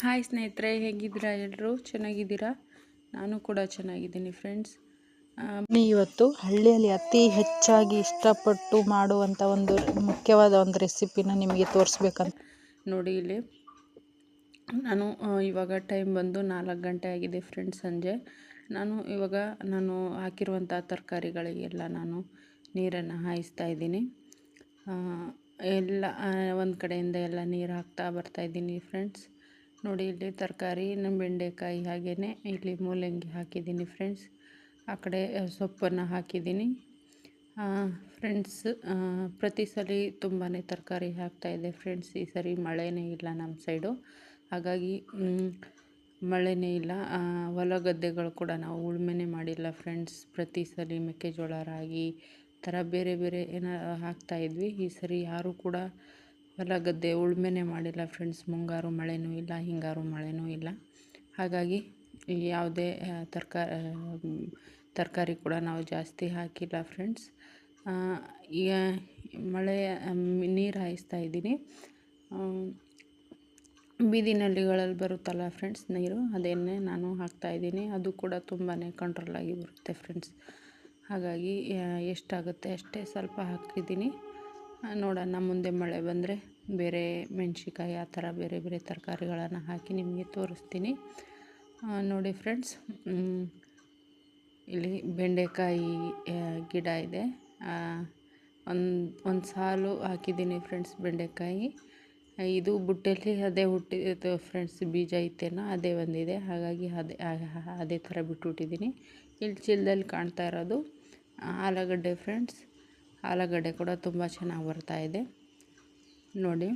Hi ಸ್ನೇಹಿತರೆ, ಹೇಗಿದ್ದೀರಾ? ಎಲ್ಲರೂ ಚೆನ್ನಾಗಿದ್ದೀರಾ? ನಾನು ಕೂಡ ಚೆನ್ನಾಗಿದ್ದೀನಿ ಫ್ರೆಂಡ್ಸ್. ಇವತ್ತು ಹಳ್ಳಿಯಲ್ಲಿ ಅತಿ ಹೆಚ್ಚಾಗಿ ಇಷ್ಟಪಟ್ಟು ಮಾಡುವಂಥ ಒಂದು ಮುಖ್ಯವಾದ ಒಂದು ರೆಸಿಪಿನ ನಿಮಗೆ ತೋರಿಸ್ಬೇಕಂತ ನೋಡಿ, ಇಲ್ಲಿ ನಾನು ಇವಾಗ ಟೈಮ್ ಬಂದು 4 ಗಂಟೆ ಆಗಿದೆ ಫ್ರೆಂಡ್ಸ್, ಸಂಜೆ. ನಾನು ಹಾಕಿರುವಂಥ ತರಕಾರಿಗಳಿಗೆಲ್ಲ ನಾನು ನೀರನ್ನು ಹಾಯಿಸ್ತಾ ಇದ್ದೀನಿ. ಎಲ್ಲ ಒಂದು ಕಡೆಯಿಂದ ಎಲ್ಲ ನೀರು ಹಾಕ್ತಾ ಬರ್ತಾಯಿದ್ದೀನಿ ಫ್ರೆಂಡ್ಸ್. ನೋಡಿ, ಇಲ್ಲಿ ತರಕಾರಿ ನಮ್ಮ ಬೆಂಡೆಕಾಯಿ, ಹಾಗೆಯೇ ಇಲ್ಲಿ ಮೂಲಂಗಿ ಹಾಕಿದ್ದೀನಿ ಫ್ರೆಂಡ್ಸ್. ಆ ಕಡೆ ಸೊಪ್ಪನ್ನು ಹಾಕಿದ್ದೀನಿ ಫ್ರೆಂಡ್ಸ್. ಪ್ರತಿ ಸಲ ತುಂಬಾ ತರಕಾರಿ ಹಾಕ್ತಾಯಿದೆ ಫ್ರೆಂಡ್ಸ್. ಈ ಸರಿ ಮಳೆನೇ ಇಲ್ಲ ನಮ್ಮ ಸೈಡು, ಹಾಗಾಗಿ ಮಳೆನೇ ಇಲ್ಲ. ಹೊಲ ಗದ್ದೆಗಳು ಕೂಡ ನಾವು ಉಳುಮೆನೇ ಮಾಡಿಲ್ಲ ಫ್ರೆಂಡ್ಸ್. ಪ್ರತಿ ಸಲ ಮೆಕ್ಕೆಜೋಳ, ರಾಗಿ ಥರ ಬೇರೆ ಬೇರೆ ಏನೋ ಹಾಕ್ತಾಯಿದ್ವಿ. ಈ ಸರಿ ಯಾರೂ ಕೂಡ ಹೊಲ ಗದ್ದೆ ಉಳುಮೆನೇ ಮಾಡಿಲ್ಲ ಫ್ರೆಂಡ್ಸ್. ಮುಂಗಾರು ಮಳೆನೂ ಇಲ್ಲ, ಹಿಂಗಾರು ಮಳೆನೂ ಇಲ್ಲ. ಹಾಗಾಗಿ ಯಾವುದೇ ತರಕಾರಿ ಕೂಡ ನಾವು ಜಾಸ್ತಿ ಹಾಕಿಲ್ಲ ಫ್ರೆಂಡ್ಸ್. ಈಗ ಮಳೆ ನೀರು ಹಾಯಿಸ್ತಾ ಇದ್ದೀನಿ. ಬೀದಿ ನಲ್ಲಿಗಳಲ್ಲಿ ಬರುತ್ತಲ್ಲ ಫ್ರೆಂಡ್ಸ್ ನೀರು, ಅದನ್ನೇ ನಾನು ಹಾಕ್ತಾಯಿದ್ದೀನಿ. ಅದು ಕೂಡ ತುಂಬಾ ಕಂಟ್ರೋಲಾಗಿ ಬರುತ್ತೆ ಫ್ರೆಂಡ್ಸ್. ಹಾಗಾಗಿ ಎಷ್ಟಾಗುತ್ತೆ ಅಷ್ಟೇ ಸ್ವಲ್ಪ ಹಾಕಿದ್ದೀನಿ. ನೋಡೋಣ, ಮುಂದೆ ಮಳೆ ಬಂದರೆ ಬೇರೆ ಮೆಣಸಿನ್ಕಾಯಿ ಆ ಥರ ಬೇರೆ ಬೇರೆ ತರಕಾರಿಗಳನ್ನು ಹಾಕಿ ನಿಮಗೆ ತೋರಿಸ್ತೀನಿ. ನೋಡಿ ಫ್ರೆಂಡ್ಸ್, ಇಲ್ಲಿ ಬೆಂಡೆಕಾಯಿ ಗಿಡ ಇದೆ. ಒಂದು ಸಾಲು ಹಾಕಿದ್ದೀನಿ ಫ್ರೆಂಡ್ಸ್ ಬೆಂಡೆಕಾಯಿ. ಇದು ಬುಟ್ಟೆಯಲ್ಲಿ ಅದೇ ಹುಟ್ಟಿದ್ದು ಫ್ರೆಂಡ್ಸ್. ಬೀಜ ಇತ್ತೇನೋ ಅದೇ ಬಂದಿದೆ, ಹಾಗಾಗಿ ಅದೇ ಥರ ಬಿಟ್ಟುಬಿಟ್ಟಿದ್ದೀನಿ. ಇಲ್ಲಿ ಚೀಲದಲ್ಲಿ ಕಾಣ್ತಾ ಇರೋದು ಆಲೂಗಡ್ಡೆ ಫ್ರೆಂಡ್ಸ್. ಆಲೂಗಡ್ಡೆ ಕೂಡ ತುಂಬ ಚೆನ್ನಾಗಿ ಬರ್ತಾಯಿದೆ. ನೋಡಿ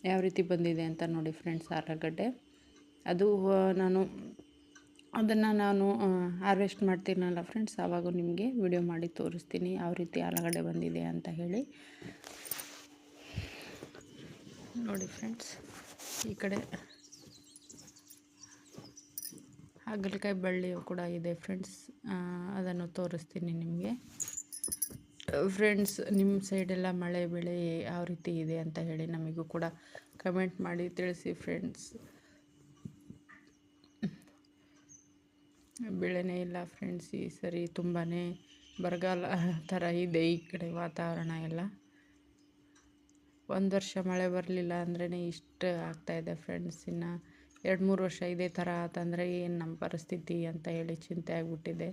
ಯಾವ ರೀತಿ ಬಂದಿದೆ ಅಂತ ನೋಡಿ ಫ್ರೆಂಡ್ಸ್. ಆಲೂಗಡ್ಡೆ ಅದು ಅದನ್ನು ನಾನು ಹಾರ್ವೆಸ್ಟ್ ಮಾಡ್ತೀನಲ್ಲ ಫ್ರೆಂಡ್ಸ್, ಆವಾಗ ನಿಮಗೆ ವಿಡಿಯೋ ಮಾಡಿ ತೋರಿಸ್ತೀನಿ ಯಾವ ರೀತಿ ಆಲೂಗಡ್ಡೆ ಬಂದಿದೆ ಅಂತ ಹೇಳಿ. ನೋಡಿ ಫ್ರೆಂಡ್ಸ್, ಈ ಕಡೆ ಹಾಗಲಕಾಯಿ ಬಳ್ಳಿಯು ಕೂಡ ಇದೆ ಫ್ರೆಂಡ್ಸ್. ಅದನ್ನು ತೋರಿಸ್ತೀನಿ ನಿಮಗೆ ಫ್ರೆಂಡ್ಸ್. ನಿಮ್ಮ ಸೈಡೆಲ್ಲ ಮಳೆ ಬೆಳೆ ಯಾವ ರೀತಿ ಇದೆ ಅಂತ ಹೇಳಿ ನಮಗೂ ಕೂಡ ಕಮೆಂಟ್ ಮಾಡಿ ತಿಳಿಸಿ ಫ್ರೆಂಡ್ಸ್. ಬೆಳೆನೇ ಇಲ್ಲ ಫ್ರೆಂಡ್ಸ್. ಈ ಸರಿ ತುಂಬಾ ಬರಗಾಲ ಥರ ಇದೆ ಈ ಕಡೆ ವಾತಾವರಣ ಎಲ್ಲ. ಒಂದು ವರ್ಷ ಮಳೆ ಬರಲಿಲ್ಲ ಅಂದ್ರೇ ಇಷ್ಟು ಆಗ್ತಾಯಿದೆ ಫ್ರೆಂಡ್ಸ್. ಇನ್ನು 2-3 ವರ್ಷ ಇದೇ ಥರ ಆತಂದರೆ ಏನು ನಮ್ಮ ಪರಿಸ್ಥಿತಿ ಅಂತ ಹೇಳಿ ಚಿಂತೆ ಆಗಿಬಿಟ್ಟಿದೆ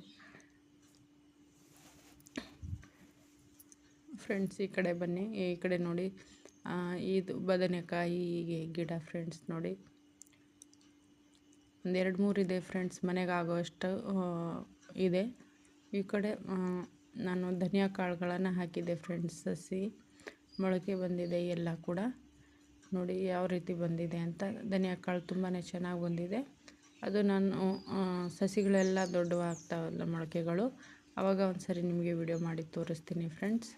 ಫ್ರೆಂಡ್ಸ್. ಈ ಕಡೆ ಬನ್ನಿ, ಈ ಕಡೆ ನೋಡಿ. ಇದು ಬದನೆಕಾಯಿ ಗಿಡ ಫ್ರೆಂಡ್ಸ್. ನೋಡಿ, ಒಂದು 2-3 ಇದೆ ಫ್ರೆಂಡ್ಸ್, ಮನೆಗೆ ಆಗೋಷ್ಟು ಇದೆ. ಈ ಕಡೆ ನಾನು ಧನಿಯಾ ಕಾಳುಗಳನ್ನು ಹಾಕಿದ್ದೆ ಫ್ರೆಂಡ್ಸ್. ಸಸಿ ಮೊಳಕೆ ಬಂದಿದೆ ಎಲ್ಲ ಕೂಡ. ನೋಡಿ ಯಾವ ರೀತಿ ಬಂದಿದೆ ಅಂತ. ಧನಿಯಾ ಕಾಳು ತುಂಬಾ ಚೆನ್ನಾಗಿ ಬಂದಿದೆ. ಅದು ನಾನು ಸಸಿಗಳೆಲ್ಲ ದೊಡ್ಡವಾಗ್ತಾವಲ್ಲ ಮೊಳಕೆಗಳು, ಆವಾಗ ಒಂದು ಸರಿ ನಿಮಗೆ ವಿಡಿಯೋ ಮಾಡಿ ತೋರಿಸ್ತೀನಿ ಫ್ರೆಂಡ್ಸ್.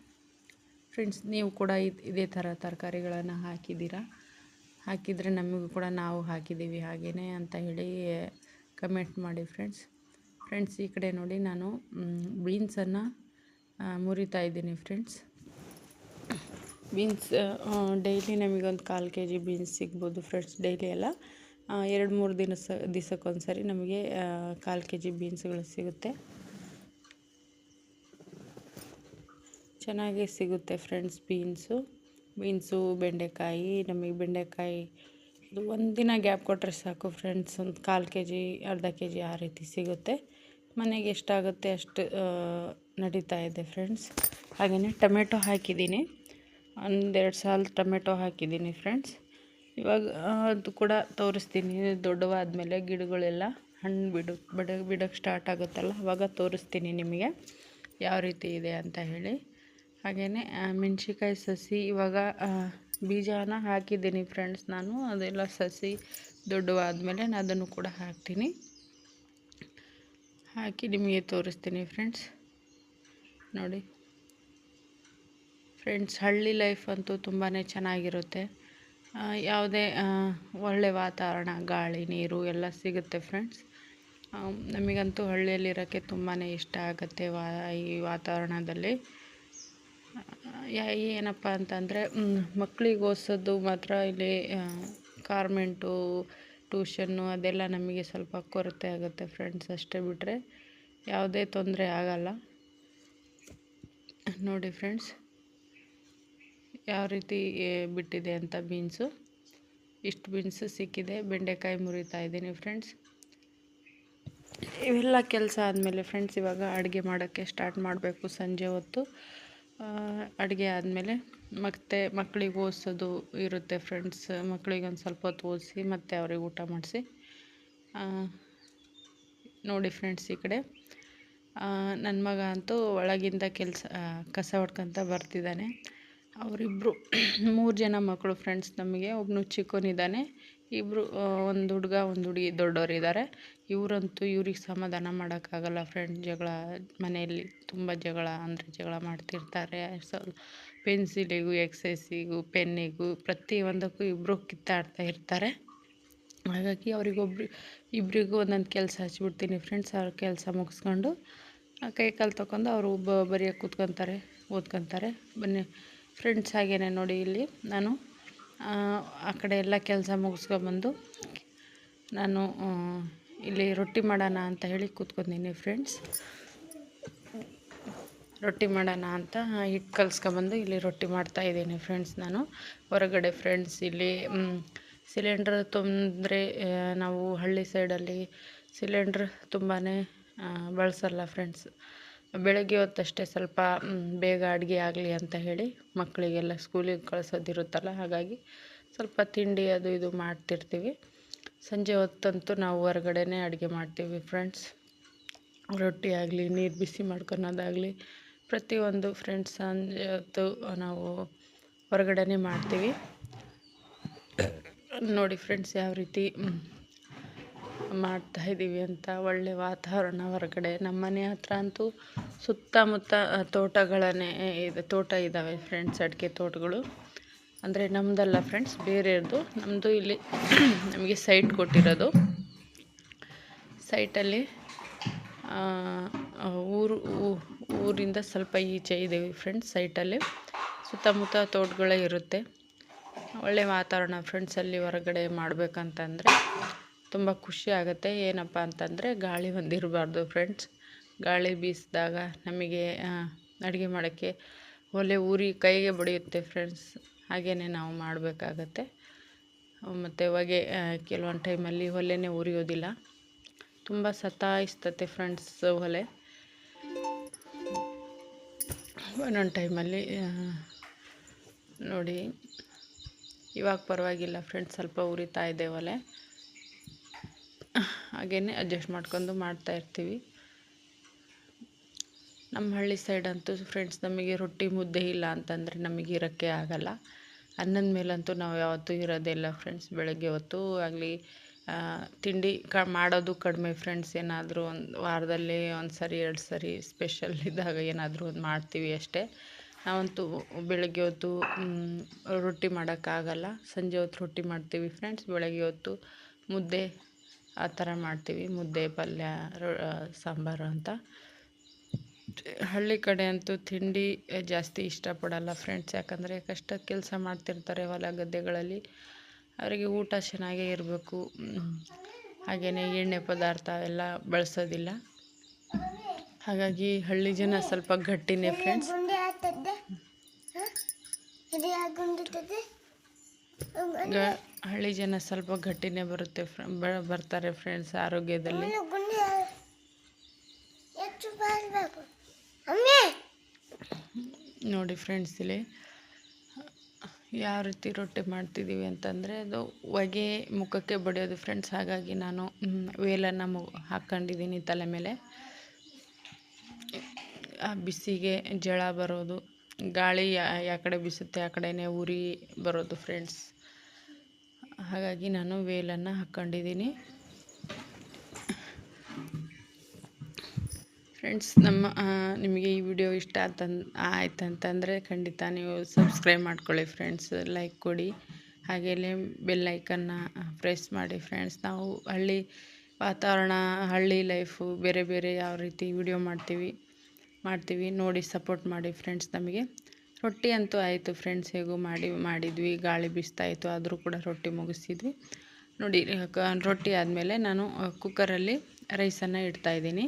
ನೀವು ಕೂಡ ಇದೇ ಥರ ತರಕಾರಿಗಳನ್ನು ಹಾಕಿದರೆ ನಮಗೂ ಕೂಡ ನಾವು ಹಾಕಿದ್ದೀವಿ ಹಾಗೆಯೇ ಅಂತ ಹೇಳಿ ಕಮೆಂಟ್ ಮಾಡಿ ಫ್ರೆಂಡ್ಸ್. ಈ ಕಡೆ ನೋಡಿ, ನಾನು ಬೀನ್ಸನ್ನು ಮುರಿತಾ ಇದ್ದೀನಿ ಫ್ರೆಂಡ್ಸ್. ಬೀನ್ಸ್ ಡೈಲಿ ನಮಗೊಂದು 1/4 kg ಬೀನ್ಸ್ ಸಿಗ್ಬೋದು ಫ್ರೆಂಡ್ಸ್. ಡೈಲಿ ಎಲ್ಲ 2-3 ದಿವಸಕ್ಕೊಂದ್ಸರಿ ನಮಗೆ 1/4 kg ಬೀನ್ಸ್ಗಳು ಸಿಗುತ್ತೆ. ಚೆನ್ನಾಗಿ ಸಿಗುತ್ತೆ ಫ್ರೆಂಡ್ಸ್ ಬೀನ್ಸು ಬೆಂಡೆಕಾಯಿ. ನಮಗೆ ಬೆಂಡೆಕಾಯಿ ಇದು ಒಂದಿನ ಗ್ಯಾಪ್ ಕೊಟ್ಟರೆ ಸಾಕು ಫ್ರೆಂಡ್ಸ್. ಒಂದು 1/4 kg, ಅರ್ಧ kg ಆ ರೀತಿ ಸಿಗುತ್ತೆ. ಮನೆಗೆ ಎಷ್ಟಾಗುತ್ತೆ ಅಷ್ಟು ನಡೀತಾ ಇದೆ ಫ್ರೆಂಡ್ಸ್. ಹಾಗೆಯೇ ಟೊಮೆಟೊ ಹಾಕಿದ್ದೀನಿ, 1-2 ಸಾಲು ಟೊಮೆಟೊ ಹಾಕಿದ್ದೀನಿ ಫ್ರೆಂಡ್ಸ್. ಇವಾಗ ಅದು ಕೂಡ ತೋರಿಸ್ತೀನಿ. ದೊಡ್ಡವಾದಮೇಲೆ ಗಿಡಗಳೆಲ್ಲ ಹಣ್ಣು ಬಿಡೋಕ್ಕೆ ಸ್ಟಾರ್ಟ್ ಆಗುತ್ತಲ್ಲ, ಆವಾಗ ತೋರಿಸ್ತೀನಿ ನಿಮಗೆ ಯಾವ ರೀತಿ ಇದೆ ಅಂತ ಹೇಳಿ. ಹಾಗೆಯೇ ಮೆಣಸಿನ್ಕಾಯಿ ಸಸಿ ಇವಾಗ ಬೀಜನ ಹಾಕಿದ್ದೀನಿ ಫ್ರೆಂಡ್ಸ್ ನಾನು. ಅದೆಲ್ಲ ಸಸಿ ದೊಡ್ಡವಾದಮೇಲೆ ನಾನು ಅದನ್ನು ಕೂಡ ಹಾಕಿ ನಿಮಗೆ ತೋರಿಸ್ತೀನಿ ಫ್ರೆಂಡ್ಸ್. ನೋಡಿ ಫ್ರೆಂಡ್ಸ್, ಹಳ್ಳಿ ಲೈಫ್ ಅಂತೂ ತುಂಬಾ ಚೆನ್ನಾಗಿರುತ್ತೆ. ಯಾವುದೇ ಒಳ್ಳೆ ವಾತಾವರಣ, ಗಾಳಿ, ನೀರು ಎಲ್ಲ ಸಿಗುತ್ತೆ ಫ್ರೆಂಡ್ಸ್. ನಮಗಂತೂ ಹಳ್ಳಿಯಲ್ಲಿರೋಕ್ಕೆ ತುಂಬಾ ಇಷ್ಟ ಆಗುತ್ತೆ ಈ ವಾತಾವರಣದಲ್ಲಿ. ಏನಪ್ಪ ಅಂತಂದರೆ ಮಕ್ಕಳಿಗೆ ಓದಿಸೋದು ಮಾತ್ರ ಇಲ್ಲಿ ಕಾರ್ಮೆಂಟು ಟ್ಯೂಷನ್ನು ಅದೆಲ್ಲ ನಮಗೆ ಸ್ವಲ್ಪ ಕೊರತೆ ಆಗುತ್ತೆ ಫ್ರೆಂಡ್ಸ್. ಅಷ್ಟೇ ಬಿಟ್ಟರೆ ಯಾವುದೇ ತೊಂದರೆ ಆಗಲ್ಲ. ನೋಡಿ ಫ್ರೆಂಡ್ಸ್ ಯಾವ ರೀತಿ ಬಿಟ್ಟಿದೆ ಅಂತ ಬೀನ್ಸು. ಇಷ್ಟು ಬೀನ್ಸು ಸಿಕ್ಕಿದೆ. ಬೆಂಡೆಕಾಯಿ ಮುರಿತಾ ಇದ್ದೀನಿ ಫ್ರೆಂಡ್ಸ್. ಇವೆಲ್ಲ ಕೆಲಸ ಆದಮೇಲೆ ಫ್ರೆಂಡ್ಸ್ ಇವಾಗ ಅಡುಗೆ ಮಾಡೋಕ್ಕೆ ಸ್ಟಾರ್ಟ್ ಮಾಡಬೇಕು. ಸಂಜೆ ಹೊತ್ತು ಅಡುಗೆ ಆದಮೇಲೆ ಮತ್ತೆ ಮಕ್ಕಳಿಗೆ ಓದಿಸೋದು ಇರುತ್ತೆ ಫ್ರೆಂಡ್ಸ್. ಮಕ್ಕಳಿಗೆ ಒಂದು ಸ್ವಲ್ಪ ಹೊತ್ತು ಓದಿಸಿ ಮತ್ತು ಅವ್ರಿಗೆ ಊಟ ಮಾಡಿಸಿ. ನೋಡಿ ಫ್ರೆಂಡ್ಸ್ ಈ ಕಡೆ ನನ್ನ ಮಗ ಅಂತೂ ಒಳಗಿಂದ ಕಸ ಹೊಡ್ಕೊತ ಬರ್ತಿದ್ದಾನೆ. ಅವರಿಬ್ಬರು 3 ಜನ ಮಕ್ಕಳು ಫ್ರೆಂಡ್ಸ್ ನಮಗೆ. ಒಬ್ಬನು ಚಿಕ್ಕವನಿದ್ದಾನೆ, ಇಬ್ಬರು ಒಂದು ಹುಡುಗ ಒಂದು ಹುಡುಗಿ ದೊಡ್ಡವರಿದ್ದಾರೆ. ಇವ್ರಿಗೆ ಸಮಾಧಾನ ಮಾಡೋಕ್ಕಾಗಲ್ಲ ಫ್ರೆಂಡ್ಸ್. ಜಗಳ ಮನೆಯಲ್ಲಿ ತುಂಬ ಜಗಳ ಮಾಡ್ತಿರ್ತಾರೆ. ಪೆನ್ಸಿಲಿಗೂ ಎಕ್ಸೈಸಿಗೂ ಪೆನ್ನಿಗೂ ಪ್ರತಿಯೊಂದಕ್ಕೂ ಇಬ್ಬರು ಕಿತ್ತಾಡ್ತಾ ಇರ್ತಾರೆ. ಹಾಗಾಗಿ ಇಬ್ಬರಿಗೂ ಒಂದೊಂದು ಕೆಲಸ ಹಚ್ಬಿಡ್ತೀನಿ ಫ್ರೆಂಡ್ಸ್. ಅವ್ರ ಕೆಲಸ ಮುಗಿಸ್ಕೊಂಡು ಕೈ ಕಾಲು ತಗೊಂಡು ಅವರು ಬರೆಯೋಕ್ಕೆ ಕೂತ್ಕೊತಾರೆ, ಓದ್ಕೊತಾರೆ. ಬನ್ನಿ ಫ್ರೆಂಡ್ಸ್. ಹಾಗೇ ನೋಡಿ ಇಲ್ಲಿ ನಾನು ಆ ಕಡೆ ಎಲ್ಲ ಕೆಲಸ ಮುಗಿಸ್ಕೊಬಂದು ನಾನು ಇಲ್ಲಿ ರೊಟ್ಟಿ ಮಾಡೋಣ ಅಂತ ಹೇಳಿ ಕೂತ್ಕೊಂಡಿನಿ ಫ್ರೆಂಡ್ಸ್. ರೊಟ್ಟಿ ಮಾಡೋಣ ಅಂತ ಹಿಟ್ಟು ಕಲಿಸ್ಕೊಬಂದು ಇಲ್ಲಿ ರೊಟ್ಟಿ ಮಾಡ್ತಾಯಿದ್ದೀನಿ ಫ್ರೆಂಡ್ಸ್. ನಾನು ಹೊರಗಡೆ ಫ್ರೆಂಡ್ಸ್ ಇಲ್ಲಿ ಸಿಲಿಂಡ್ರ್ ತೊಂದರೆ. ನಾವು ಹಳ್ಳಿ ಸೈಡಲ್ಲಿ ಸಿಲಿಂಡ್ರ್ ತುಂಬಾ ಬಳಸಲ್ಲ ಫ್ರೆಂಡ್ಸ್. ಬೆಳಗ್ಗೆ ಹೊತ್ತಷ್ಟೇ ಸ್ವಲ್ಪ ಬೇಗ ಅಡುಗೆ ಆಗಲಿ ಅಂತ ಹೇಳಿ ಮಕ್ಕಳಿಗೆಲ್ಲ ಸ್ಕೂಲಿಗೆ ಕಳಿಸೋದಿರುತ್ತಲ್ಲ, ಹಾಗಾಗಿ ಸ್ವಲ್ಪ ತಿಂಡಿ ಅದು ಇದು ಮಾಡ್ತಿರ್ತೀವಿ. ಸಂಜೆ ಹೊತ್ತಂತೂ ನಾವು ಹೊರಗಡೆನೇ ಅಡುಗೆ ಮಾಡ್ತೀವಿ ಫ್ರೆಂಡ್ಸ್. ರೊಟ್ಟಿ ಆಗಲಿ, ನೀರು ಬಿಸಿ ಮಾಡ್ಕೊಳೋದಾಗಲಿ ಪ್ರತಿಯೊಂದು ಫ್ರೆಂಡ್ಸ್ ಸಂಜೆ ಹೊತ್ತು ನಾವು ಹೊರಗಡೆನೇ ಮಾಡ್ತೀವಿ. ನೋಡಿ ಫ್ರೆಂಡ್ಸ್ ಯಾವ ರೀತಿ ಮಾಡ್ತಾಯಿದ್ದೀವಿ ಅಂತ. ಒಳ್ಳೆ ವಾತಾವರಣ ಹೊರಗಡೆ. ನಮ್ಮ ಮನೆ ಹತ್ರ ಅಂತೂ ಸುತ್ತಮುತ್ತ ತೋಟ ಇದ್ದಾವೆ ಫ್ರೆಂಡ್ಸ್. ಅಡಿಕೆ ತೋಟಗಳು ಅಂದರೆ ನಮ್ಮದಲ್ಲ ಫ್ರೆಂಡ್ಸ್, ಬೇರೆಯವ್ರದ್ದು. ನಮ್ಮದು ಇಲ್ಲಿ ನಮಗೆ ಸೈಟ್ ಕೊಟ್ಟಿರೋದು. ಸೈಟಲ್ಲಿ ಊರಿಂದ ಸ್ವಲ್ಪ ಈಚೆ ಇದ್ದೀವಿ ಫ್ರೆಂಡ್ಸ್. ಸೈಟಲ್ಲಿ ಸುತ್ತಮುತ್ತ ತೋಟಗಳೇ ಇರುತ್ತೆ. ಒಳ್ಳೆ ವಾತಾವರಣ ಫ್ರೆಂಡ್ಸ್. ಅಲ್ಲಿ ಹೊರಗಡೆ ಮಾಡಬೇಕಂತಂದರೆ ತುಂಬ ಖುಷಿ ಆಗುತ್ತೆ. ಏನಪ್ಪ ಅಂತಂದರೆ ಗಾಳಿ ಒಂದಿರಬಾರ್ದು ಫ್ರೆಂಡ್ಸ್. ಗಾಳಿ ಬೀಸಿದಾಗ ನಮಗೆ ಅಡುಗೆ ಮಾಡೋಕ್ಕೆ ಒಲೆ ಉರಿ ಕೈಗೆ ಬಡಿಯುತ್ತೆ ಫ್ರೆಂಡ್ಸ್. ಹಾಗೇ ನಾವು ಮಾಡಬೇಕಾಗತ್ತೆ. ಮತ್ತು ಹೊಗೆ ಕೆಲವೊಂದು ಟೈಮಲ್ಲಿ ಒಲೆನೇ ಉರಿಯೋದಿಲ್ಲ, ತುಂಬ ಸತಾಯಿಸ್ತತೆ ಫ್ರೆಂಡ್ಸ್ ಒಲೆ. ಒಂದೊಂದು ಟೈಮಲ್ಲಿ ನೋಡಿ ಇವಾಗ ಪರವಾಗಿಲ್ಲ ಫ್ರೆಂಡ್ಸ್, ಸ್ವಲ್ಪ ಉರಿತಾ ಇದೆ ಒಲೆ. ಹಾಗೇ ಅಡ್ಜಸ್ಟ್ ಮಾಡ್ಕೊಂಡು ಮಾಡ್ತಾಯಿರ್ತೀವಿ. ನಮ್ಮ ಹಳ್ಳಿ ಸೈಡ್ ಅಂತೂ ಫ್ರೆಂಡ್ಸ್ ನಮಗೆ ರೊಟ್ಟಿ ಮುದ್ದೆ ಇಲ್ಲ ಅಂತಂದರೆ ನಮಗೆ ಇರೋಕ್ಕೆ ಆಗಲ್ಲ. ಅನ್ನದ ಮೇಲಂತೂ ನಾವು ಯಾವತ್ತೂ ಇರೋದಿಲ್ಲ ಫ್ರೆಂಡ್ಸ್. ಬೆಳಗ್ಗೆ ಹೊತ್ತು ಆಗಲಿ ತಿಂಡಿ ಮಾಡೋದು ಕಡಿಮೆ ಫ್ರೆಂಡ್ಸ್. ಏನಾದರೂ ಒಂದು ವಾರದಲ್ಲಿ 1 ಸರಿ 2 ಸರಿ ಸ್ಪೆಷಲ್ ಇದ್ದಾಗ ಏನಾದರೂ ಒಂದು ಮಾಡ್ತೀವಿ ಅಷ್ಟೇ. ನಾವಂತೂ ಬೆಳಗ್ಗೆ ಹೊತ್ತು ರೊಟ್ಟಿ ಮಾಡೋಕ್ಕಾಗಲ್ಲ. ಸಂಜೆ ಹೊತ್ತು ರೊಟ್ಟಿ ಮಾಡ್ತೀವಿ ಫ್ರೆಂಡ್ಸ್. ಬೆಳಗ್ಗೆ ಹೊತ್ತು ಮುದ್ದೆ ಆ ಥರ ಮಾಡ್ತೀವಿ. ಮುದ್ದೆ, ಪಲ್ಯ, ಸಾಂಬಾರು ಅಂತ. ಹಳ್ಳಿ ಕಡೆ ಅಂತೂ ತಿಂಡಿ ಜಾಸ್ತಿ ಇಷ್ಟಪಡಲ್ಲ ಫ್ರೆಂಡ್ಸ್. ಯಾಕಂದರೆ ಕಷ್ಟ ಕೆಲಸ ಮಾಡ್ತಿರ್ತಾರೆ ಹೊಲ ಗದ್ದೆಗಳಲ್ಲಿ. ಅವರಿಗೆ ಊಟ ಚೆನ್ನಾಗೇ ಇರಬೇಕು. ಹಾಗೆಯೇ ಎಣ್ಣೆ ಪದಾರ್ಥ ಎಲ್ಲ ಬಳಸೋದಿಲ್ಲ. ಹಾಗಾಗಿ ಹಳ್ಳಿ ಜನ ಸ್ವಲ್ಪ ಗಟ್ಟಿನೇ ಫ್ರೆಂಡ್ಸ್. ಹಳ್ಳಿ ಜನ ಸ್ವಲ್ಪ ಗಟ್ಟಿನೇ ಬರ್ತಾರೆ ಫ್ರೆಂಡ್ಸ್ ಆರೋಗ್ಯದಲ್ಲಿ. ನೋಡಿ ಫ್ರೆಂಡ್ಸ್ ಇಲ್ಲಿ ಯಾವ ರೀತಿ ರೊಟ್ಟಿ ಮಾಡ್ತಿದ್ದೀವಿ ಅಂತಂದರೆ ಅದು ಹೊಗೆ ಮುಖಕ್ಕೆ ಬಡಿಯೋದು ಫ್ರೆಂಡ್ಸ್. ಹಾಗಾಗಿ ನಾನು ವೇಲನ್ನು ಹಾಕ್ಕೊಂಡಿದ್ದೀನಿ ತಲೆ ಮೇಲೆ. ಆ ಬಿಸಿಗೆ ಜಳ ಬರೋದು, ಗಾಳಿ ಯಾವ ಕಡೆ ಬೀಸುತ್ತೆ ಆ ಕಡೆನೇ ಉರಿ ಬರೋದು ಫ್ರೆಂಡ್ಸ್. ಹಾಗಾಗಿ ನಾನು ವೇಲನ್ನು ಹಾಕ್ಕೊಂಡಿದ್ದೀನಿ ಫ್ರೆಂಡ್ಸ್. ನಿಮಗೆ ಈ ವಿಡಿಯೋ ಇಷ್ಟ ಆಯ್ತಂತಂದರೆ ಖಂಡಿತ ನೀವು ಸಬ್ಸ್ಕ್ರೈಬ್ ಮಾಡ್ಕೊಳ್ಳಿ ಫ್ರೆಂಡ್ಸ್. ಲೈಕ್ ಕೊಡಿ, ಹಾಗೆಯೇ ಬೆಲ್ ಐಕನ್ನ ಪ್ರೆಸ್ ಮಾಡಿ ಫ್ರೆಂಡ್ಸ್. ನಾವು ಹಳ್ಳಿ ವಾತಾವರಣ, ಹಳ್ಳಿ ಲೈಫು ಬೇರೆ ಬೇರೆ ಯಾವ ರೀತಿ ವಿಡಿಯೋ ಮಾಡ್ತೀವಿ ನೋಡಿ ಸಪೋರ್ಟ್ ಮಾಡಿ ಫ್ರೆಂಡ್ಸ್. ನಮಗೆ ರೊಟ್ಟಿ ಅಂತೂ ಆಯಿತು ಫ್ರೆಂಡ್ಸ್, ಹೇಗೂ ಮಾಡಿದ್ವಿ. ಗಾಳಿ ಬೀಸ್ತಾ ಇತ್ತು, ಆದರೂ ಕೂಡ ರೊಟ್ಟಿ ಮುಗಿಸಿದ್ವಿ ನೋಡಿ. ರೊಟ್ಟಿ ಆದಮೇಲೆ ನಾನು ಕುಕ್ಕರಲ್ಲಿ ರೈಸನ್ನು ಇಡ್ತಾಯಿದ್ದೀನಿ.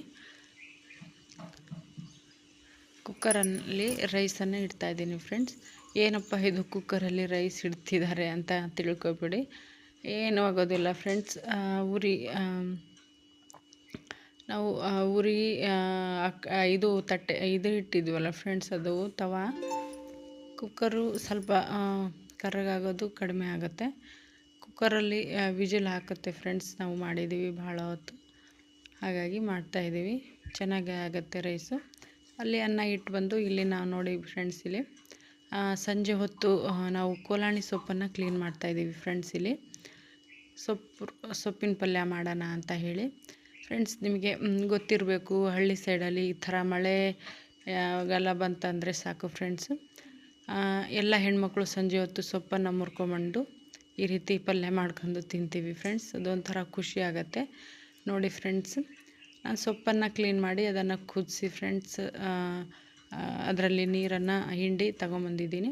ಕುಕ್ಕರಲ್ಲಿ ರೈಸನ್ನು ಇಡ್ತಾಯಿದ್ದೀನಿ ಫ್ರೆಂಡ್ಸ್. ಏನಪ್ಪ ಇದು ಕುಕ್ಕರಲ್ಲಿ ರೈಸ್ ಇಡ್ತಿದ್ದಾರೆ ಅಂತ ತಿಳ್ಕೊಬೇಡಿ, ಏನೂ ಆಗೋದಿಲ್ಲ ಫ್ರೆಂಡ್ಸ್. ನಾವು ಉರಿ ಇದು ತಟ್ಟೆ ಇದು ಇಟ್ಟಿದ್ವಲ್ಲ ಫ್ರೆಂಡ್ಸ್, ಅದು ತವಾ. ಕುಕ್ಕರು ಸ್ವಲ್ಪ ಕರ್ರಗಾಗೋದು ಕಡಿಮೆ ಆಗುತ್ತೆ. ಕುಕ್ಕರಲ್ಲಿ ವಿಜಿಲ್ ಹಾಕುತ್ತೆ ಫ್ರೆಂಡ್ಸ್. ನಾವು ಮಾಡಿದ್ದೀವಿ ಭಾಳ ಹೊತ್ತು, ಹಾಗಾಗಿ ಮಾಡ್ತಾಯಿದ್ದೀವಿ. ಚೆನ್ನಾಗೇ ಆಗುತ್ತೆ ರೈಸು. ಅಲ್ಲಿ ಅನ್ನ ಇಟ್ಟು ಬಂದು ಇಲ್ಲಿ ನಾವು ನೋಡಿ ಫ್ರೆಂಡ್ಸ್, ಇಲ್ಲಿ ಸಂಜೆ ಹೊತ್ತು ನಾವು ಕೋಲಾಣಿ ಸೊಪ್ಪನ್ನು ಕ್ಲೀನ್ ಮಾಡ್ತಾಯಿದ್ದೀವಿ ಫ್ರೆಂಡ್ಸ್. ಇಲ್ಲಿ ಸೊಪ್ಪಿನ ಪಲ್ಯ ಮಾಡೋಣ ಅಂತ ಹೇಳಿ ಫ್ರೆಂಡ್ಸ್. ನಿಮಗೆ ಗೊತ್ತಿರಬೇಕು, ಹಳ್ಳಿ ಸೈಡಲ್ಲಿ ಈ ಥರ ಮಳೆಗಾಲ ಬಂತಂದರೆ ಸಾಕು ಫ್ರೆಂಡ್ಸ್, ಎಲ್ಲ ಹೆಣ್ಮಕ್ಳು ಸಂಜೆ ಹೊತ್ತು ಸೊಪ್ಪನ್ನು ಮುರ್ಕೊಂಬಂದು ಈ ರೀತಿ ಪಲ್ಯ ಮಾಡ್ಕೊಂಡು ತಿಂತೀವಿ ಫ್ರೆಂಡ್ಸ್. ಅದೊಂಥರ ಖುಷಿ ಆಗುತ್ತೆ ನೋಡಿ ಫ್ರೆಂಡ್ಸ್. ನಾನು ಸೊಪ್ಪನ್ನು ಕ್ಲೀನ್ ಮಾಡಿ ಅದನ್ನು ಕುದಿಸಿ ಫ್ರೆಂಡ್ಸ್, ಅದರಲ್ಲಿ ನೀರನ್ನು ಹಿಂಡಿ ತಗೊಂಬಂದಿದ್ದೀನಿ.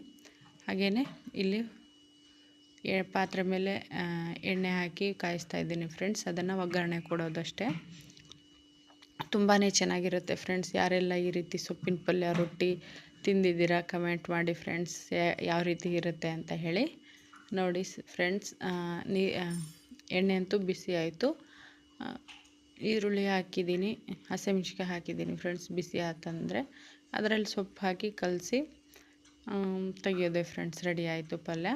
ಹಾಗೆಯೇ ಇಲ್ಲಿ ಪಾತ್ರೆ ಮೇಲೆ ಎಣ್ಣೆ ಹಾಕಿ ಕಾಯಿಸ್ತಾ ಇದ್ದೀನಿ ಫ್ರೆಂಡ್ಸ್. ಅದನ್ನು ಒಗ್ಗರಣೆ ಕೊಡೋದಷ್ಟೇ. ತುಂಬಾ ಚೆನ್ನಾಗಿರುತ್ತೆ ಫ್ರೆಂಡ್ಸ್. ಯಾರೆಲ್ಲ ಈ ರೀತಿ ಸೊಪ್ಪಿನ ಪಲ್ಯ ರೊಟ್ಟಿ ತಿಂದಿದ್ದೀರಾ ಕಮೆಂಟ್ ಮಾಡಿ ಫ್ರೆಂಡ್ಸ್, ಯಾವ ರೀತಿ ಇರುತ್ತೆ ಅಂತ ಹೇಳಿ. ನೋಡಿ ಫ್ರೆಂಡ್ಸ್, ಎಣ್ಣೆ ಅಂತೂ ಬಿಸಿ ಆಯಿತು. ಈರುಳ್ಳಿ ಹಾಕಿದ್ದೀನಿ, ಹಸಿಮೆಣ್ಸಿಕಾಯಿ ಹಾಕಿದ್ದೀನಿ ಫ್ರೆಂಡ್ಸ್. ಬಿಸಿ ಆತಂದರೆ ಅದರಲ್ಲಿ ಸೊಪ್ಪು ಹಾಕಿ ಕಲಸಿ ತೆಗೆಯೋದೆ ಫ್ರೆಂಡ್ಸ್. ರೆಡಿ ಆಯಿತು ಪಲ್ಯ.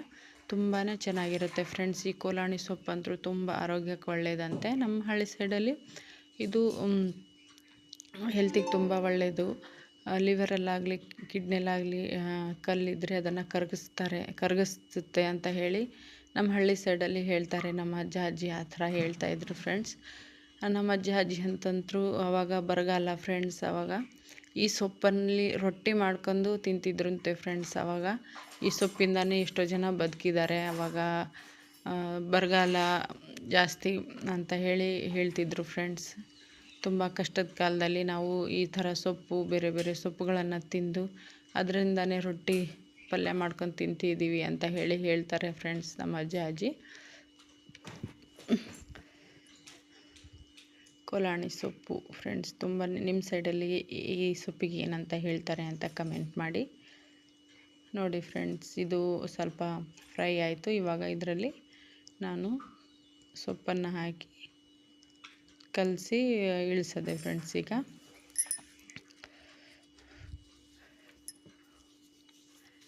ತುಂಬಾ ಚೆನ್ನಾಗಿರುತ್ತೆ ಫ್ರೆಂಡ್ಸ್. ಈ ಕೋಲಾಣಿ ಸೊಪ್ಪು ಅಂತೂ ತುಂಬ ಆರೋಗ್ಯಕ್ಕೆ ಒಳ್ಳೆಯದಂತೆ. ನಮ್ಮ ಹಳ್ಳಿ ಸೈಡಲ್ಲಿ ಇದು ಹೆಲ್ತಿಗೆ ತುಂಬ ಒಳ್ಳೆಯದು. ಲಿವರಲ್ಲಾಗಲಿ ಕಿಡ್ನಿಲಾಗಲಿ ಕಲ್ಲಿದ್ದರೆ ಅದನ್ನು ಕರಗಿಸುತ್ತೆ ಅಂತ ಹೇಳಿ ನಮ್ಮ ಹಳ್ಳಿ ಸೈಡಲ್ಲಿ ಹೇಳ್ತಾರೆ. ನಮ್ಮ ಅಜ್ಜಿ ಆ ಥರ ಹೇಳ್ತಾಯಿದ್ರು ಫ್ರೆಂಡ್ಸ್. ನಮ್ಮ ಅಜ್ಜಿ ಅಂತಂತರೂ ಆವಾಗ ಬರಗಾಲ ಫ್ರೆಂಡ್ಸ್. ಆವಾಗ ಈ ಸೊಪ್ಪಲ್ಲಿ ರೊಟ್ಟಿ ಮಾಡ್ಕೊಂಡು ತಿಂತಿದ್ರಂತೆ ಫ್ರೆಂಡ್ಸ್. ಆವಾಗ ಈ ಸೊಪ್ಪಿಂದನೇ ಎಷ್ಟೋ ಜನ ಬದುಕಿದ್ದಾರೆ. ಆವಾಗ ಬರಗಾಲ ಜಾಸ್ತಿ ಅಂತ ಹೇಳ್ತಿದ್ರು ಫ್ರೆಂಡ್ಸ್. ತುಂಬ ಕಷ್ಟದ ಕಾಲದಲ್ಲಿ ನಾವು ಈ ಥರ ಸೊಪ್ಪು, ಬೇರೆ ಬೇರೆ ಸೊಪ್ಪುಗಳನ್ನು ತಿಂದು ಅದರಿಂದನೇ ರೊಟ್ಟಿ ಪಲ್ಯ ಮಾಡ್ಕೊಂಡು ತಿಂತಿದ್ದೀವಿ ಅಂತ ಹೇಳ್ತಾರೆ ಫ್ರೆಂಡ್ಸ್ ನಮ್ಮ ಅಜ್ಜಿ. ಕೋಲಾಣಿ ಸೊಪ್ಪು ಫ್ರೆಂಡ್ಸ್, ತುಂಬ ನಿಮ್ಮ ಸೈಡಲ್ಲಿ ಈ ಸೊಪ್ಪಿಗೆ ಏನಂತ ಹೇಳ್ತಾರೆ ಅಂತ ಕಮೆಂಟ್ ಮಾಡಿ. ನೋಡಿ ಫ್ರೆಂಡ್ಸ್, ಇದು ಸ್ವಲ್ಪ ಫ್ರೈ ಆಯಿತು. ಇವಾಗ ಇದರಲ್ಲಿ ನಾನು ಸೊಪ್ಪನ್ನು ಹಾಕಿ ಕಲಸಿ ಇಳಿಸೋದೆ ಫ್ರೆಂಡ್ಸ್. ಈಗ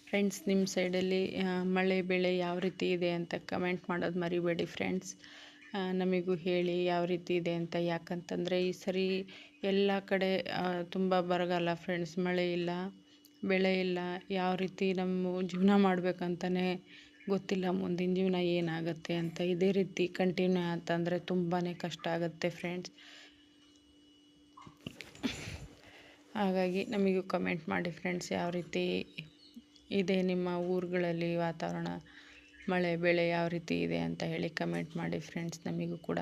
ಫ್ರೆಂಡ್ಸ್, ನಿಮ್ಮ ಸೈಡಲ್ಲಿ ಮಳೆ ಬೆಳೆ ಯಾವ ರೀತಿ ಇದೆ ಅಂತ ಕಮೆಂಟ್ ಮಾಡೋದು ಮರಿಬೇಡಿ ಫ್ರೆಂಡ್ಸ್. ನಮಗೂ ಹೇಳಿ ಯಾವ ರೀತಿ ಇದೆ ಅಂತ. ಯಾಕಂತಂದರೆ ಈ ಸರಿ ಎಲ್ಲ ಕಡೆ ತುಂಬ ಬರಗಾಲ ಫ್ರೆಂಡ್ಸ್. ಮಳೆ ಇಲ್ಲ, ಬೆಳೆ ಇಲ್ಲ. ಯಾವ ರೀತಿ ನಮ್ಮ ಜೀವನ ಮಾಡಬೇಕಂತಲೇ ಗೊತ್ತಿಲ್ಲ. ಮುಂದಿನ ಜೀವನ ಏನಾಗುತ್ತೆ ಅಂತ. ಇದೇ ರೀತಿ ಕಂಟಿನ್ಯೂ ಅಂತಂದರೆ ತುಂಬಾ ಕಷ್ಟ ಆಗುತ್ತೆ ಫ್ರೆಂಡ್ಸ್. ಹಾಗಾಗಿ ನಮಗೂ ಕಮೆಂಟ್ ಮಾಡಿ ಫ್ರೆಂಡ್ಸ್, ಯಾವ ರೀತಿ ಇದೆ ನಿಮ್ಮ ಊರುಗಳಲ್ಲಿ ವಾತಾವರಣ, ಮಳೆ ಬೆಳೆ ಯಾವ ರೀತಿ ಇದೆ ಅಂತ ಹೇಳಿ ಕಮೆಂಟ್ ಮಾಡಿ ಫ್ರೆಂಡ್ಸ್. ನಮಗೂ ಕೂಡ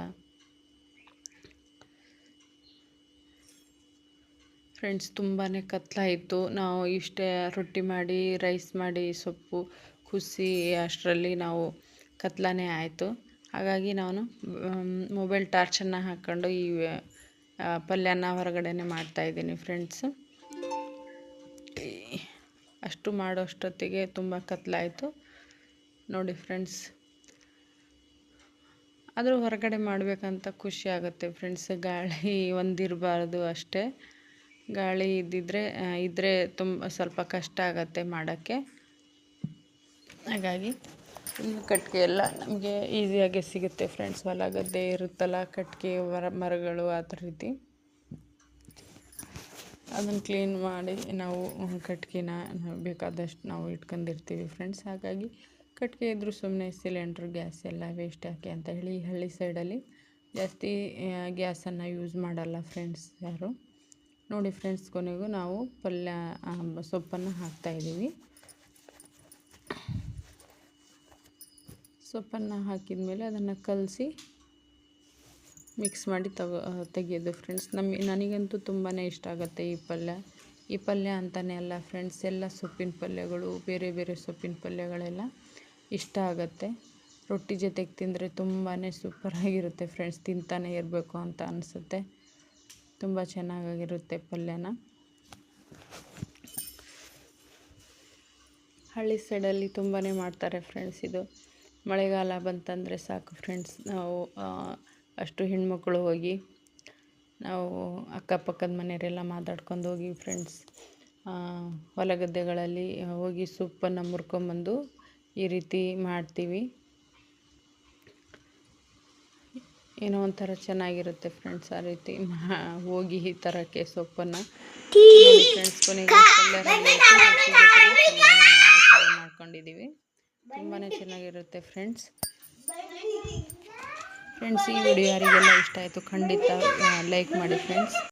ಫ್ರೆಂಡ್ಸ್ ತುಂಬಾ ಕತ್ಲಾಯಿತು. ನಾವು ಇಷ್ಟೇ ರೊಟ್ಟಿ ಮಾಡಿ, ರೈಸ್ ಮಾಡಿ, ಸೊಪ್ಪು ಕುದಿಸಿ ಅಷ್ಟರಲ್ಲಿ ನಾವು ಕತ್ಲನೇ ಆಯಿತು. ಹಾಗಾಗಿ ನಾನು ಮೊಬೈಲ್ ಟಾರ್ಚನ್ನು ಹಾಕ್ಕೊಂಡು ಈ ಪಲ್ಯನ ಹೊರಗಡೆನೆ ಮಾಡ್ತಾಯಿದ್ದೀನಿ ಫ್ರೆಂಡ್ಸ್. ಅಷ್ಟು ಮಾಡೋಷ್ಟೊತ್ತಿಗೆ ತುಂಬ ಕತ್ಲಾಯಿತು ನೋಡಿ ಫ್ರೆಂಡ್ಸ್. ಆದರೂ ಹೊರಗಡೆ ಮಾಡಬೇಕಂತ ಖುಷಿ ಆಗುತ್ತೆ ಫ್ರೆಂಡ್ಸ್. ಗಾಳಿ ಒಂದಿರಬಾರ್ದು ಅಷ್ಟೇ. ಗಾಳಿ ಇದ್ದರೆ ಸ್ವಲ್ಪ ಕಷ್ಟ ಆಗುತ್ತೆ ಮಾಡೋಕ್ಕೆ. ಹಾಗಾಗಿ ಇನ್ನು ಕಟ್ಟಿಗೆ ಎಲ್ಲ ನಮಗೆ ಈಸಿಯಾಗಿ ಸಿಗುತ್ತೆ ಫ್ರೆಂಡ್ಸ್. ಹೊಲ ಗದ್ದೆ ಇರುತ್ತಲ್ಲ, ಕಟ್ಟಿಗೆ ಮರಗಳು ಆ ಥರ ರೀತಿ ಅದನ್ನು ಕ್ಲೀನ್ ಮಾಡಿ ನಾವು ಕಟ್ಟಿಗೆನ ಬೇಕಾದಷ್ಟು ನಾವು ಇಟ್ಕೊಂಡಿರ್ತೀವಿ ಫ್ರೆಂಡ್ಸ್. ಹಾಗಾಗಿ ಕಟ್ಟಿಗೆ ಇದ್ದರೂ ಸುಮ್ಮನೆ ಸಿಲಿಂಡ್ರ್, ಗ್ಯಾಸ್ ಎಲ್ಲ ವೇಸ್ಟ್ ಯಾಕೆ ಅಂತ ಹೇಳಿ ಹಳ್ಳಿ ಸೈಡಲ್ಲಿ ಜಾಸ್ತಿ ಗ್ಯಾಸನ್ನು ಯೂಸ್ ಮಾಡಲ್ಲ ಫ್ರೆಂಡ್ಸ್ ಯಾರು. ನೋಡಿ ಫ್ರೆಂಡ್ಸ್, ಕೊನೆಗೂ ನಾವು ಸೊಪ್ಪನ್ನು ಹಾಕ್ತಾಯಿದ್ದೀವಿ. ಸೊಪ್ಪನ್ನು ಹಾಕಿದ ಮೇಲೆ ಅದನ್ನು ಕಲಸಿ ಮಿಕ್ಸ್ ಮಾಡಿ ತೆಗೆಯೋದು ಫ್ರೆಂಡ್ಸ್. ನನಗಂತೂ ತುಂಬಾ ಇಷ್ಟ ಆಗುತ್ತೆ ಈ ಪಲ್ಯ. ಈ ಪಲ್ಯ ಅಂತಲೇ ಅಲ್ಲ ಫ್ರೆಂಡ್ಸ್, ಎಲ್ಲ ಸೊಪ್ಪಿನ ಪಲ್ಯಗಳು, ಬೇರೆ ಬೇರೆ ಸೊಪ್ಪಿನ ಪಲ್ಯಗಳೆಲ್ಲ ಇಷ್ಟ ಆಗುತ್ತೆ. ರೊಟ್ಟಿ ಜೊತೆಗೆ ತಿಂದರೆ ತುಂಬಾ ಸೂಪರಾಗಿರುತ್ತೆ ಫ್ರೆಂಡ್ಸ್, ತಿಂತಾನೆ ಇರಬೇಕು ಅಂತ ಅನಿಸುತ್ತೆ. ತುಂಬ ಚೆನ್ನಾಗಿರುತ್ತೆ ಪಲ್ಯನ. ಹಳ್ಳಿ ಸೈಡಲ್ಲಿ ತುಂಬಾ ಮಾಡ್ತಾರೆ ಫ್ರೆಂಡ್ಸ್. ಇದು ಮಳೆಗಾಲ ಬಂತಂದರೆ ಸಾಕು ಫ್ರೆಂಡ್ಸ್, ನಾವು ಅಷ್ಟು ಹೆಣ್ಮಕ್ಳು ಹೋಗಿ ನಾವು ಅಕ್ಕಪಕ್ಕದ ಮನೆಯವರೆಲ್ಲ ಮಾತಾಡ್ಕೊಂಡು ಹೋಗಿ ಫ್ರೆಂಡ್ಸ್ ಹೊಲ ಗದ್ದೆಗಳಲ್ಲಿ ಹೋಗಿ ಸೊಪ್ಪನ್ನು ಮುರ್ಕೊಂಬಂದು ಈ ರೀತಿ ಮಾಡ್ತೀವಿ. ಏನೋ ಒಂಥರ ಚೆನ್ನಾಗಿರುತ್ತೆ ಫ್ರೆಂಡ್ಸ್ ಆ ರೀತಿ ಹೋಗಿ ಈ ಥರಕ್ಕೆ ಸೊಪ್ಪನ್ನು ಫ್ರೆಂಡ್ಸ್. ಕೊನೆಗೆ ಮಾಡ್ಕೊಂಡಿದ್ದೀವಿ. ತುಂಬಾ ಚೆನ್ನಾಗಿರುತ್ತೆ ಫ್ರೆಂಡ್ಸ್. ಈ ವಿಡಿಯೋ ಯಾರಿಗೆಲ್ಲ ಇಷ್ಟ ಆಯಿತು ಖಂಡಿತ ಲೈಕ್ ಮಾಡಿ ಫ್ರೆಂಡ್ಸ್.